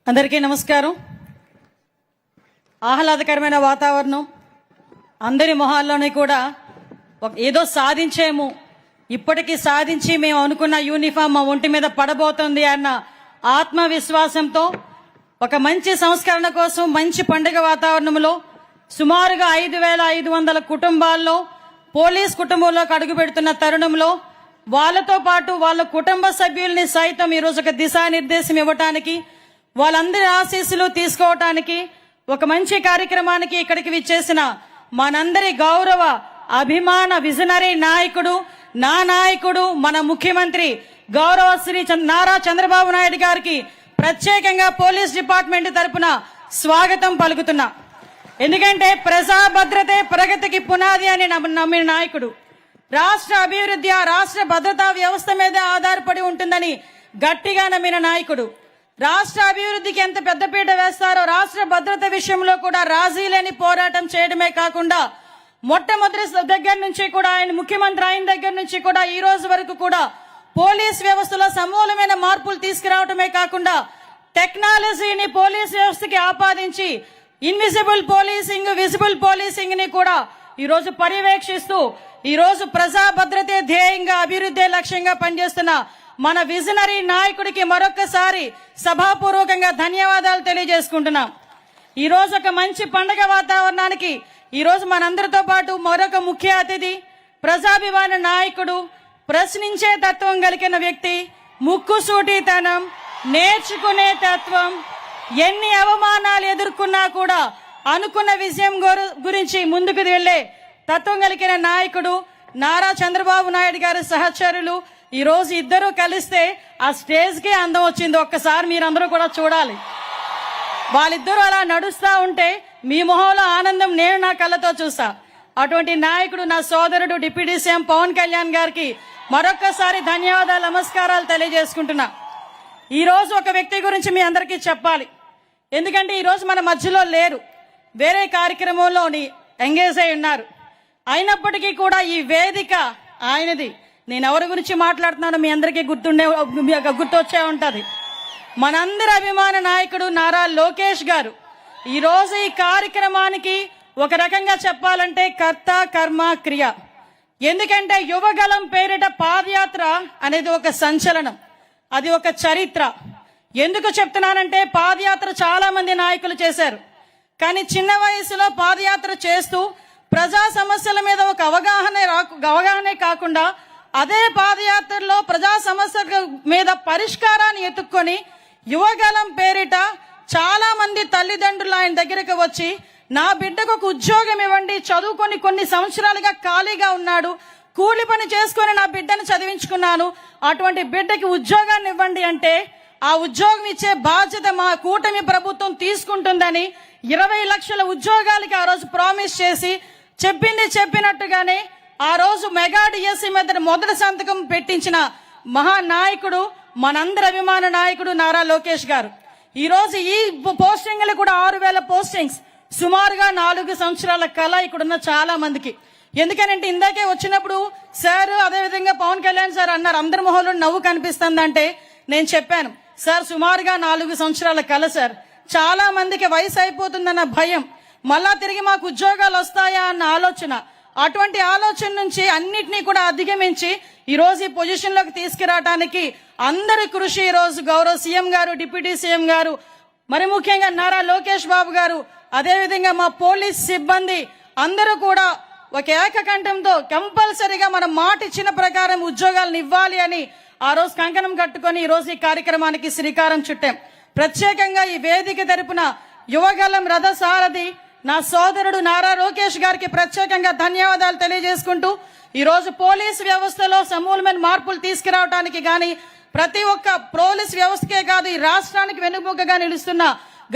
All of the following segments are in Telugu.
అందరికీ నమస్కారం. ఆహ్లాదకరమైన వాతావరణం, అందరి మొహాల్లోనే కూడా ఏదో సాధించేము, ఇప్పటికీ సాధించి మేము అనుకున్న యూనిఫామ్ మా ఒంటి మీద పడబోతుంది అన్న ఆత్మవిశ్వాసంతో ఒక మంచి సంస్కరణ కోసం మంచి పండుగ వాతావరణంలో సుమారుగా 5,500 కుటుంబాల్లో పోలీస్ కుటుంబంలోకి అడుగు పెడుతున్న తరుణంలో వాళ్ళతో పాటు వాళ్ళ కుటుంబ సభ్యుల్ని సైతం ఈరోజు ఒక దిశానిర్దేశం ఇవ్వటానికి, వాళ్ళందరి ఆశీస్సులు తీసుకోవటానికి ఒక మంచి కార్యక్రమానికి ఇక్కడికి విచ్చేసిన మనందరి గౌరవ అభిమాన విజనరీ నాయకుడు, నా నాయకుడు, మన ముఖ్యమంత్రి గౌరవ శ్రీ నారా చంద్రబాబు నాయుడు గారికి ప్రత్యేకంగా పోలీస్ డిపార్ట్మెంట్ తరపున స్వాగతం పలుకుతున్నా. ఎందుకంటే ప్రజా భద్రతే ప్రగతికి పునాది అని నమ్మిన నాయకుడు, రాష్ట్ర అభివృద్ధి ఆ రాష్ట్ర భద్రతా వ్యవస్థ మీద ఆధారపడి ఉంటుందని గట్టిగా నమ్మిన నాయకుడు, రాష్ట్ర అభివృద్ధికి ఎంత పెద్దపీట వేస్తారో రాష్ట్ర భద్రత విషయంలో కూడా రాజీ లేని పోరాటం చేయడమే కాకుండా మొట్టమొదటి దగ్గర నుంచి కూడా ఆయన ముఖ్యమంత్రి అయిన దగ్గర నుంచి కూడా ఈ రోజు వరకు కూడా పోలీస్ వ్యవస్థలో సమూలమైన మార్పులు తీసుకురావడమే కాకుండా టెక్నాలజీని పోలీస్ వ్యవస్థకి ఆపాదించి ఇన్విజిబుల్ పోలీసింగ్, విజిబుల్ పోలీసింగ్ ని కూడా ఈ రోజు పర్యవేక్షిస్తూ ఈ రోజు ప్రజా భద్రతే ధ్యేయంగా అభివృద్ధి లక్ష్యంగా పనిచేస్తున్న మన విజనరీ నాయకుడికి మరొక్కసారి సభాపూర్వకంగా ధన్యవాదాలు తెలియజేసుకుంటున్నాం. ఈ రోజు ఒక మంచి పండుగ వాతావరణానికి ఈ రోజు మనందరితో పాటు మరొక ముఖ్య అతిథి, ప్రజాభిమాన నాయకుడు, ప్రశ్నించే తత్వం కలిగిన వ్యక్తి, ముక్కుసూటితనం, నేర్చుకునే తత్వం, ఎన్ని అవమానాలు ఎదుర్కొన్నా కూడా అనుకున్న విజయం గురించి ముందుకు వెళ్లే తత్వం కలిగిన నాయకుడు నారా చంద్రబాబు నాయుడు గారి సహచరులు ఈ రోజు ఇద్దరు కలిస్తే ఆ స్టేజ్ కి అందం వచ్చింది. ఒక్కసారి మీరందరూ కూడా చూడాలి. వాళ్ళిద్దరూ అలా నడుస్తా ఉంటే మీ మొహంలో ఆనందం నేను నా కళ్ళతో చూసా. అటువంటి నాయకుడు నా సోదరుడు డిప్యూటీ సీఎం పవన్ కళ్యాణ్ గారికి మరొక్కసారి ధన్యవాదాలు, నమస్కారాలు తెలియజేసుకుంటున్నా. ఈ రోజు ఒక వ్యక్తి గురించి మీ అందరికీ చెప్పాలి. ఎందుకంటే ఈ రోజు మన మధ్యలో లేరు, వేరే కార్యక్రమంలో ఎంగేజ్ అయి ఉన్నారు. అయినప్పటికీ కూడా ఈ వేదిక ఆయనది. నేను ఎవరి గురించి మాట్లాడుతున్నానో మీ అందరికీ గుర్తొచ్చే ఉంటది. మనందరి అభిమాన నాయకుడు నారా లోకేష్ గారు ఈ రోజు ఈ కార్యక్రమానికి ఒక రకంగా చెప్పాలంటే కర్త కర్మ క్రియ. ఎందుకంటే యువగలం పేరిట పాదయాత్ర అనేది ఒక సంచలనం, అది ఒక చరిత్ర. ఎందుకు చెప్తున్నానంటే పాదయాత్ర చాలా మంది నాయకులు చేశారు, కానీ చిన్న వయసులో పాదయాత్ర చేస్తూ ప్రజా సమస్యల మీద ఒక అవగాహనే కాకుండా అదే పాదయాత్రలో ప్రజా సమస్యల మీద పరిష్కారాన్ని ఎత్తుక్కొని యువగలం పేరిట చాలా మంది తల్లిదండ్రులు ఆయన దగ్గరకు వచ్చి నా బిడ్డకు ఒక ఉద్యోగం ఇవ్వండి, చదువుకొని కొన్ని సంవత్సరాలుగా ఖాళీగా ఉన్నాడు, కూలి పని చేసుకొని నా బిడ్డను చదివించుకున్నాను, అటువంటి బిడ్డకి ఉద్యోగాన్ని ఇవ్వండి అంటే ఆ ఉద్యోగం ఇచ్చే బాధ్యత మా కూటమి ప్రభుత్వం తీసుకుంటుందని 20 లక్షల ఉద్యోగాలకి ఆ రోజు ప్రామిస్ చేసి చెప్పింది చెప్పినట్టుగానే ఆ రోజు మెగా డిఎస్సి మీద మొదటి సంతకం పెట్టించిన మహానాయకుడు మనందరి అభిమాన నాయకుడు నారా లోకేష్ గారు. ఈ రోజు ఈ పోస్టింగ్లు కూడా 6,000 పోస్టింగ్స్, సుమారుగా 4 సంవత్సరాల కళ ఇక్కడున్న చాలా మందికి. ఎందుకనంటే ఇందాకే వచ్చినప్పుడు సార్ అదేవిధంగా పవన్ కళ్యాణ్ సార్ అన్నారు అందరి మొహంలో నవ్వు కనిపిస్తుందంటే నేను చెప్పాను సార్ సుమారుగా 4 సంవత్సరాల కళ సార్. చాలా మందికి వయసు అయిపోతుందన్న భయం, మళ్ళా తిరిగి మాకు ఉద్యోగాలు వస్తాయా అన్న ఆలోచన, అటువంటి ఆలోచన నుంచి అన్నిటినీ కూడా అధిగమించి ఈ రోజు ఈ పొజిషన్ లోకి తీసుకురావడానికి అందరి కృషి ఈ రోజు గౌరవ సీఎం గారు, డిప్యూటీ సీఎం గారు, మరి ముఖ్యంగా నారా లోకేష్ బాబు గారు, అదేవిధంగా మా పోలీస్ సిబ్బంది అందరూ కూడా ఒక ఏకకంఠంతో కంపల్సరీగా మనం మాట ఇచ్చిన ప్రకారం ఉద్యోగాలను ఇవ్వాలి అని ఆ రోజు కంకణం కట్టుకొని ఈ రోజు ఈ కార్యక్రమానికి శ్రీకారం చుట్టాం. ప్రత్యేకంగా ఈ వేదిక తరపున యువగలం రథసారథి నా సోదరుడు నారా లోకేష్ గారికి ప్రత్యేకంగా ధన్యవాదాలు తెలియజేసుకుంటూ ఈ రోజు పోలీసు వ్యవస్థలో సమూలమైన మార్పులు తీసుకురావడానికి గాని ప్రతి ఒక్క పోలీస్ వ్యవస్థకే కాదు ఈ రాష్ట్రానికి వెన్నుముకగా నిలుస్తున్న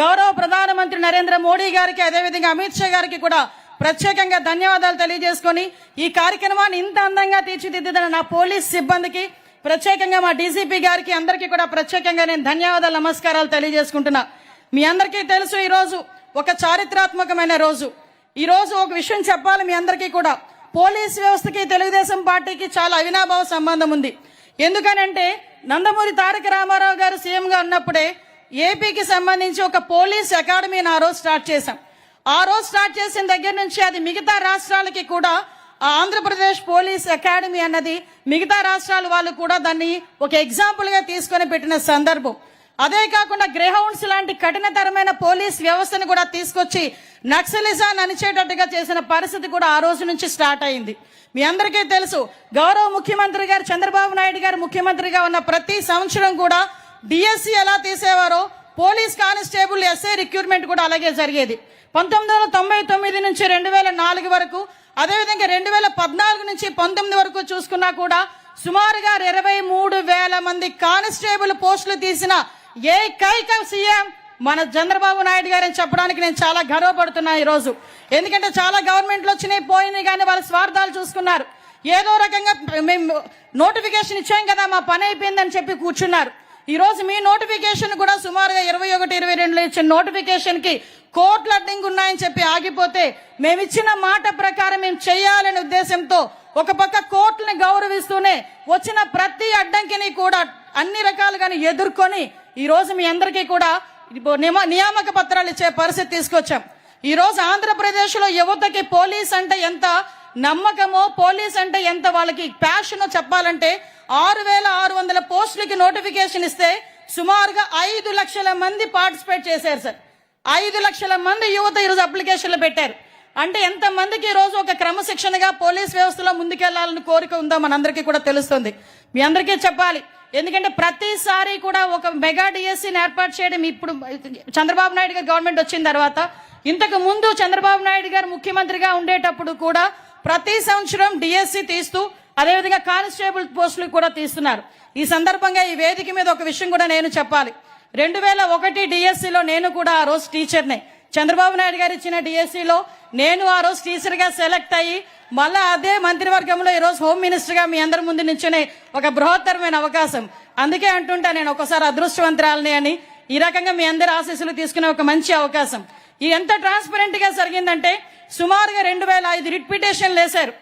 గౌరవ ప్రధానమంత్రి నరేంద్ర మోడీ గారికి, అదేవిధంగా అమిత్ షా గారికి కూడా ప్రత్యేకంగా ధన్యవాదాలు తెలియజేసుకొని ఈ కార్యక్రమాన్ని ఇంత అందంగా తీర్చిదిద్దిన నా పోలీస్ సిబ్బందికి, ప్రత్యేకంగా మా డీజీపీ గారికి అందరికీ కూడా ప్రత్యేకంగా నేను ధన్యవాదాలు, నమస్కారాలు తెలియజేసుకుంటున్నా. మీ అందరికీ తెలుసు ఈ రోజు ఒక చారిత్రాత్మకమైన రోజు. ఈ రోజు ఒక విషయం చెప్పాలి మీ అందరికీ కూడా, పోలీస్ వ్యవస్థకి తెలుగుదేశం పార్టీకి చాలా అవినాభావ సంబంధం ఉంది. ఎందుకనంటే నందమూరి తారక రామారావు గారు సీఎంగా ఉన్నప్పుడే ఏపీకి సంబంధించి ఒక పోలీస్ అకాడమీని ఆ రోజు స్టార్ట్ చేశాం. ఆ రోజు స్టార్ట్ చేసిన దగ్గర నుంచి అది మిగతా రాష్ట్రాలకి కూడా ఆంధ్రప్రదేశ్ పోలీస్ అకాడమీ అన్నది మిగతా రాష్ట్రాల వాళ్ళు కూడా దాన్ని ఒక ఎగ్జాంపుల్ గా తీసుకొని పెట్టిన సందర్భం. అదే కాకుండా గ్రేహౌండ్స్ లాంటి కఠినతరమైన పోలీస్ వ్యవస్థను కూడా తీసుకొచ్చి నక్సలిజాన్ని అణిచేటట్టుగా చేసిన పరిస్థితి కూడా ఆ రోజు నుంచి స్టార్ట్ అయింది. మీ అందరికీ తెలుసు, గౌరవ ముఖ్యమంత్రి గారు చంద్రబాబు నాయుడు గారు ముఖ్యమంత్రిగా ఉన్న ప్రతి సంవత్సరం కూడా డిఎస్సి ఎలా తీసేవారో పోలీస్ కానిస్టేబుల్ ఎస్ఐ రిక్రూట్మెంట్ కూడా అలాగే జరిగేది. 1999 నుంచి 2004 వరకు, అదేవిధంగా 2014 నుంచి 19 వరకు చూసుకున్నా కూడా సుమారుగా 23,000 మంది కానిస్టేబుల్ పోస్టులు తీసిన ఏకైక సీఎం మన చంద్రబాబు నాయుడు గారని చెప్పడానికి నేను చాలా గర్వపడుతున్నా ఈ రోజు. ఎందుకంటే చాలా గవర్నమెంట్లు వచ్చినాయి పోయినాయి, కానీ వాళ్ళ స్వార్థాలు చూసుకున్నారు. ఏదో రకంగా మేము నోటిఫికేషన్ ఇచ్చాం కదా, మా పని అయిపోయిందని చెప్పి కూర్చున్నారు. ఈ రోజు మీ నోటిఫికేషన్ కూడా సుమారుగా 21-22లో ఇచ్చిన నోటిఫికేషన్ కి కోర్టులు అడ్డంగా ఉన్నాయని చెప్పి ఆగిపోతే, మేమిచ్చిన మాట ప్రకారం మేము చేయాలనే ఉద్దేశంతో ఒక పక్క కోర్టుని గౌరవిస్తూనే వచ్చిన ప్రతి అడ్డంకిని కూడా అన్ని రకాలుగానే ఎదుర్కొని ఈ రోజు మీ అందరికీ కూడా నియామక పత్రాలు ఇచ్చే పరిస్థితి తీసుకొచ్చాం. ఈ రోజు ఆంధ్రప్రదేశ్ లో యువతకి పోలీస్ అంటే ఎంత నమ్మకమో, పోలీస్ అంటే ఎంత వాళ్ళకి ప్యాషనో చెప్పాలంటే 6,600 పోస్టులకి నోటిఫికేషన్ ఇస్తే సుమారుగా 5 లక్షల మంది పార్టిసిపేట్ చేశారు సార్. 5 లక్షల మంది యువత ఈరోజు అప్లికేషన్లు పెట్టారు. అంటే ఎంత మందికి ఈ రోజు ఒక క్రమశిక్షణగా పోలీస్ వ్యవస్థలో ముందుకెళ్లాలని కోరిక ఉందో మనందరికీ కూడా తెలుస్తుంది. మీ అందరికీ చెప్పాలి, ఎందుకంటే ప్రతిసారి కూడా ఒక మెగా డిఎస్సీని ఏర్పాటు చేయడం ఇప్పుడు చంద్రబాబు నాయుడు గారు గవర్నమెంట్ వచ్చిన తర్వాత, ఇంతకు ముందు చంద్రబాబు నాయుడు గారు ముఖ్యమంత్రిగా ఉండేటప్పుడు కూడా ప్రతి సంవత్సరం డిఎస్సీ తీస్తూ అదేవిధంగా కానిస్టేబుల్ పోస్టులు కూడా తీస్తున్నారు. ఈ సందర్భంగా ఈ వేదిక మీద ఒక విషయం కూడా నేను చెప్పాలి. 2001 డిఎస్సీలో నేను కూడా ఆ రోజు టీచర్నే. చంద్రబాబు నాయుడు గారు ఇచ్చిన డిఎస్సీలో నేను ఆ రోజు టీచర్ గా సెలెక్ట్ అయ్యి మళ్ళా అదే మంత్రివర్గంలో ఈ రోజు హోమ్ మినిస్టర్ గా మీ అందరి ముందు నుంచునే ఒక బృహత్తరమైన అవకాశం. అందుకే అంటుంటా నేను ఒకసారి అదృష్టవంతురాలని అని. ఈ రకంగా మీ అందరి ఆశీస్సులు తీసుకునే ఒక మంచి అవకాశం. ఇది ఎంత ట్రాన్స్పరెంట్ గా జరిగిందంటే సుమారుగా 2005 రిట్ పిటిషన్లు వేశారు.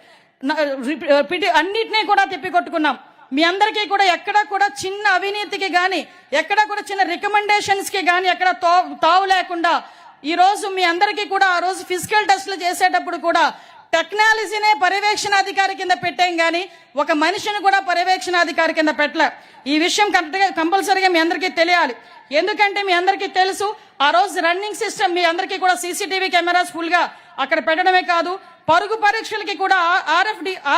అన్నిటినీ కూడా తిప్పికొట్టుకున్నాం. మీ అందరికీ కూడా ఎక్కడ కూడా చిన్న అవినీతికి గాని, ఎక్కడ కూడా చిన్న రికమెండేషన్స్ కి గాని ఎక్కడ తావు లేకుండా ఈ రోజు మీ అందరికీ కూడా ఆ రోజు ఫిజికల్ టెస్టులు చేసేటప్పుడు కూడా టెక్నాలజీనే పర్యవేక్షణాధికారి కింద పెట్టాం గానీ ఒక మనిషిని కూడా పర్యవేక్షణాధికారి కింద పెట్టలే. ఈ విషయం కంపల్సరీగా మీ అందరికీ తెలియాలి. ఎందుకంటే మీ అందరికీ తెలుసు, ఆ రోజు రన్నింగ్ సిస్టమ్ మీ అందరికీ కూడా సీసీటీవీ కెమెరాస్ ఫుల్ గా అక్కడ పెట్టడమే కాదు, పరుగు పరీక్షలకి కూడా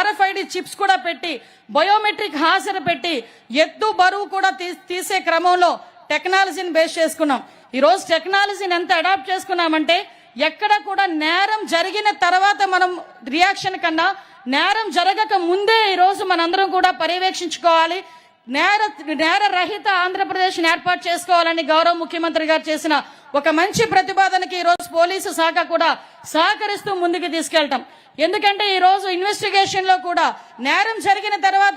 RFID చిప్స్ కూడా పెట్టి, బయోమెట్రిక్ హాజరు పెట్టి, ఎత్తు బరువు కూడా తీసే క్రమంలో టెక్నాలజీని బేస్ చేసుకున్నాం. ఈ రోజు టెక్నాలజీని ఎంత అడాప్ట్ చేసుకున్నామంటే ఎక్కడ కూడా నేరం జరిగిన తర్వాత మనం రియాక్షన్ కన్నా నేరం జరగక ముందే ఈ రోజు మనందరం కూడా పర్యవేక్షించుకోవాలి. నేర రహిత ఆంధ్రప్రదేశ్ ఏర్పాటు చేసుకోవాలని గౌరవ ముఖ్యమంత్రి గారు చేసిన ఒక మంచి ప్రతిపాదనకి ఈ రోజు పోలీసు శాఖ కూడా సహకరిస్తూ ముందుకు తీసుకెళ్తాం. ఎందుకంటే ఈ రోజు ఇన్వెస్టిగేషన్ లో కూడా నేరం జరిగిన తర్వాత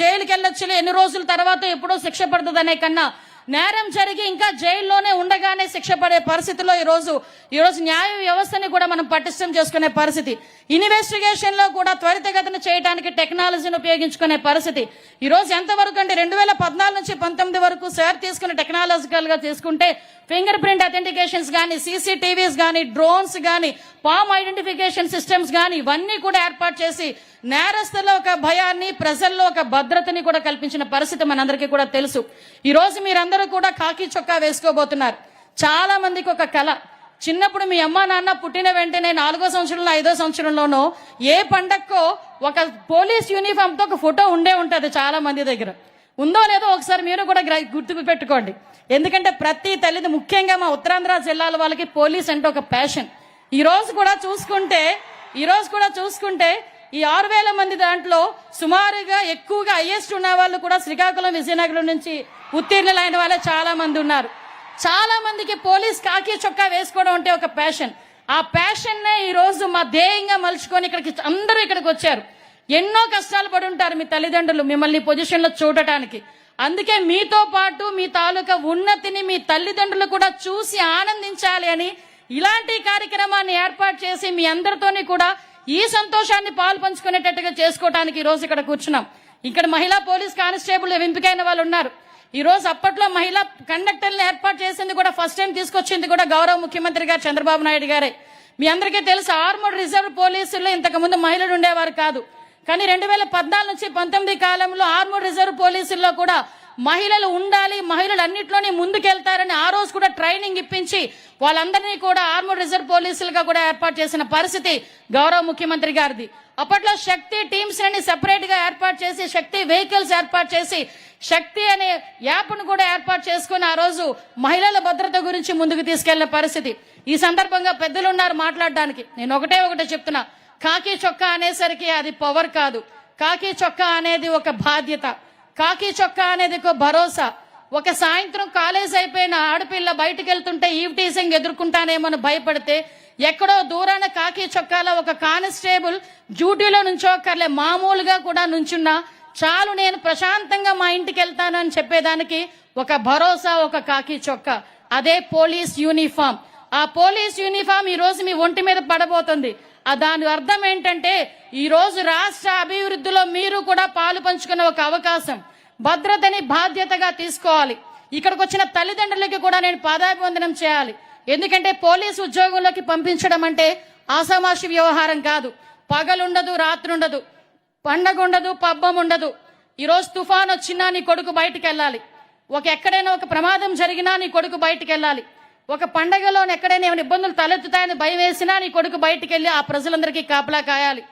జైలుకి వెళ్ళొచ్చు, ఎన్ని రోజుల తర్వాత ఎప్పుడో శిక్ష పడుతుందనే కన్నా నేరం జరిగి ఇంకా జైల్లోనే ఉండగానే శిక్ష పడే పరిస్థితిలో ఈ రోజు న్యాయ వ్యవస్థని కూడా మనం పటిష్టం చేసుకునే పరిస్థితి, ఇన్వెస్టిగేషన్ లో కూడా త్వరితగతిన చేయడానికి టెక్నాలజీని ఉపయోగించుకునే పరిస్థితి. ఈ రోజు ఎంతవరకు అంటే 2014 నుంచి 19 వరకు సార్ తీసుకున్న టెక్నాలజికల్ గా తీసుకుంటే ఫింగర్ ప్రింట్ అథెంటికేషన్స్ గానీ, CCTVs గానీ, డ్రోన్స్ గానీ, పామ్ ఐడెంటిఫికేషన్ సిస్టమ్స్ గానీ ఇవన్నీ కూడా ఏర్పాటు చేసి నేరస్తుల్లో ఒక భయాన్ని, ప్రజల్లో ఒక భద్రతని కూడా కల్పించిన పరిస్థితి మనందరికీ కూడా తెలుసు. ఈ రోజు మీరందరూ కూడా కాకి చొక్కా వేసుకోబోతున్నారు. చాలా మందికి ఒక కళ, చిన్నప్పుడు మీ అమ్మా నాన్న పుట్టిన వెంటనే 4వ సంవత్సరంలో 5వ సంవత్సరంలోనో ఏ పండక్కో ఒక పోలీస్ యూనిఫామ్ తో ఒక ఫోటో ఉండే ఉంటది. చాలా మంది దగ్గర ఉందో లేదో ఒకసారి మీరు కూడా గుర్తుకు పెట్టుకోండి. ఎందుకంటే ప్రతి తల్లిది, ముఖ్యంగా మా ఉత్తరాంధ్ర జిల్లాల వాళ్ళకి పోలీస్ అంటే ఒక ప్యాషన్. ఈ రోజు కూడా చూసుకుంటే ఈ 6,000 మంది దాంట్లో సుమారుగా ఎక్కువగా హైయెస్ట్ ఉన్న వాళ్ళు కూడా శ్రీకాకుళం, విజయనగరం నుంచి ఉత్తీర్ణులైన వాళ్ళే చాలా మంది ఉన్నారు. చాలా మందికి పోలీస్ కాకి చొక్కా వేసుకోవడం అంటే ఒక ప్యాషన్. ఆ ప్యాషన్ నే ఈ రోజు మా ధ్యేయంగా మలుచుకొని అందరూ ఇక్కడికి వచ్చారు. ఎన్నో కష్టాలు పడి ఉంటారు మీ తల్లిదండ్రులు మిమ్మల్ని పొజిషన్ లో చూడటానికి. అందుకే మీతో పాటు మీ తాలూకా ఉన్నతిని మీ తల్లిదండ్రులు కూడా చూసి ఆనందించాలి అని ఇలాంటి కార్యక్రమాన్ని ఏర్పాటు చేసి మీ అందరితోని కూడా ఈ సంతోషాన్ని పాలు పంచుకునేటట్టుగా చేసుకోవడానికి ఈ రోజు ఇక్కడ కూర్చున్నాం. ఇక్కడ మహిళా పోలీస్ కానిస్టేబుల్ ఎంపికైన వాళ్ళు ఉన్నారు. ఈ రోజు అప్పట్లో మహిళా కండక్టర్లను ఏర్పాటు చేసింది కూడా ఫస్ట్ టైం తీసుకొచ్చింది కూడా గౌరవ ముఖ్యమంత్రి గారు చంద్రబాబు నాయుడు గారే. మీ అందరికీ తెలుసు ఆర్మడ్ రిజర్వ్ పోలీసుల్లో ఇంతకు ముందు మహిళలు ఉండేవారు కాదు. కానీ 2014 నుంచి 19 కాలంలో ఆర్మడ్ రిజర్వ్ పోలీసుల్లో కూడా మహిళలు ఉండాలి, మహిళలు అన్నింటిలోనే ముందుకెళ్తారని ఆ రోజు కూడా ట్రైనింగ్ ఇప్పించి వాళ్ళందరినీ కూడా ఆర్మడ్ రిజర్వ్ పోలీసులుగా కూడా ఏర్పాటు చేసిన పరిస్థితి గౌరవ ముఖ్యమంత్రి గారిది. అప్పట్లో శక్తి టీమ్స్ అని సెపరేట్ గా ఏర్పాటు చేసి, శక్తి వెహికల్స్ ఏర్పాటు చేసి, శక్తి అనే యాప్ ను కూడా ఏర్పాటు చేసుకుని ఆ రోజు మహిళల భద్రత గురించి ముందుకు తీసుకెళ్లిన పరిస్థితి. ఈ సందర్భంగా పెద్దలు ఉన్నారు మాట్లాడడానికి. నేను ఒకటే చెప్తున్నా, కాకి చొక్కా అనేసరికి అది పవర్ కాదు. కాకి చొక్కా అనేది ఒక బాధ్యత, కాకి చొక్కా అనేది ఒక భరోసా. ఒక సాయంత్రం కాలేజ్ అయిపోయిన ఆడపిల్ల బయటకు వెళ్తుంటే ఈవ్ టీజింగ్ ఎదుర్కొంటానేమని భయపడితే ఎక్కడో దూరాన కాకి చొక్కాలో ఒక కానిస్టేబుల్ డ్యూటీలో నుంచోకర్లే మామూలుగా కూడా నుంచున్నా చాలు, నేను ప్రశాంతంగా మా ఇంటికి వెళ్తాను అని చెప్పేదానికి ఒక భరోసా, ఒక కాకి చొక్కా. అదే పోలీస్ యూనిఫామ్. ఆ పోలీస్ యూనిఫామ్ ఈ రోజు మీ ఒంటి మీద పడబోతుంది. దాని అర్థం ఏంటంటే ఈ రోజు రాష్ట్ర అభివృద్ధిలో మీరు కూడా పాలు పంచుకునే ఒక అవకాశం. భద్రతని బాధ్యతగా తీసుకోవాలి. ఇక్కడికి వచ్చిన తల్లిదండ్రులకి కూడా నేను పాదాభివందనం చేయాలి. ఎందుకంటే పోలీసు ఉద్యోగంలోకి పంపించడం అంటే ఆషామాషి వ్యవహారం కాదు. పగలుండదు, రాత్రి ఉండదు, పండగ ఉండదు, పబ్బం ఉండదు. ఈ రోజు తుఫాన్ వచ్చినా నీ కొడుకు బయటికి వెళ్ళాలి. ఎక్కడైనా ఒక ప్రమాదం జరిగినా నీ కొడుకు బయటికి వెళ్ళాలి. ఒక పండగలో ఎక్కడైనా ఏమైనా ఇబ్బందులు తలెత్తుతాయని భయం వేసినా నీ కొడుకు బయటికి వెళ్ళి ఆ ప్రజలందరికీ కాపలా కాయాలి.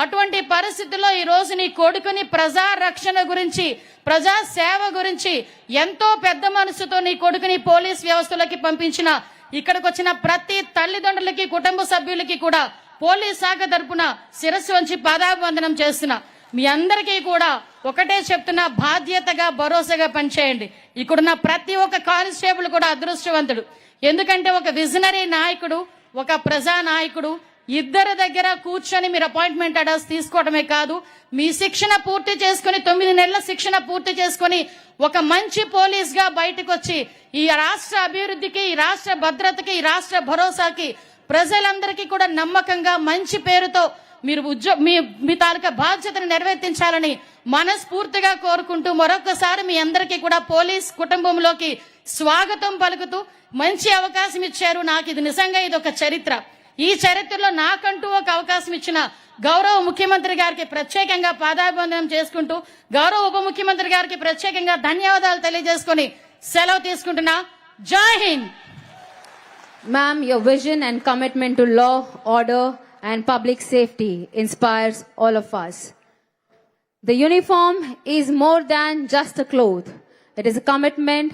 అటువంటి పరిస్థితుల్లో ఈ రోజు నీ కొడుకుని ప్రజా రక్షణ గురించి, ప్రజా సేవ గురించి ఎంతో పెద్ద మనసుతో నీ కొడుకుని పోలీస్ వ్యవస్థలోకి పంపించిన ఇక్కడికి వచ్చిన ప్రతి తల్లిదండ్రులకి, కుటుంబ సభ్యులకి కూడా పోలీస్ శాఖ తరపున శిరస్సు వంచి పాదాభివందనం చేస్తున్నా. మీ అందరికీ కూడా ఒకటే చెప్తున్నా, బాధ్యతగా భరోసాగా పనిచేయండి. ఇక్కడున్న ప్రతి ఒక్క కానిస్టేబుల్ కూడా అదృష్టవంతుడు. ఎందుకంటే ఒక విజనరీ నాయకుడు, ఒక ప్రజా నాయకుడు ఇద్దరి దగ్గర కూర్చొని మీరు అపాయింట్మెంట్ ఆర్డర్స్ తీసుకోవడమే కాదు, మీ శిక్షణ పూర్తి చేసుకుని 9 నెలల శిక్షణ పూర్తి చేసుకుని ఒక మంచి పోలీస్ గా బయటకు వచ్చి ఈ రాష్ట్ర అభివృద్ధికి, ఈ రాష్ట్ర భద్రతకి, ఈ రాష్ట్ర భరోసాకి ప్రజలందరికీ కూడా నమ్మకంగా మంచి పేరుతో మీరు మీ తాలూకా బాధ్యతను నెరవేర్తించాలని మనస్ఫూర్తిగా కోరుకుంటూ మరొకసారి మీ అందరికీ కూడా పోలీస్ కుటుంబంలోకి స్వాగతం పలుకుతూ మంచి అవకాశం ఇచ్చారు. నాకు ఇది నిజంగా ఇది ఒక చరిత్ర. ఈ చరిత్రలో నాకంటూ ఒక అవకాశం ఇచ్చిన గౌరవ ముఖ్యమంత్రి గారికి ప్రత్యేకంగా పాదాభివందనం చేసుకుంటూ, గౌరవ ఉప ముఖ్యమంత్రి గారికి ప్రత్యేకంగా ధన్యవాదాలు తెలియజేసుకుని సెలవు తీసుకుంటున్నా. జై Hind. Ma'am, your vision and commitment to law, order and public safety inspires all of us. The uniform is more than just a cloth. It is a commitment.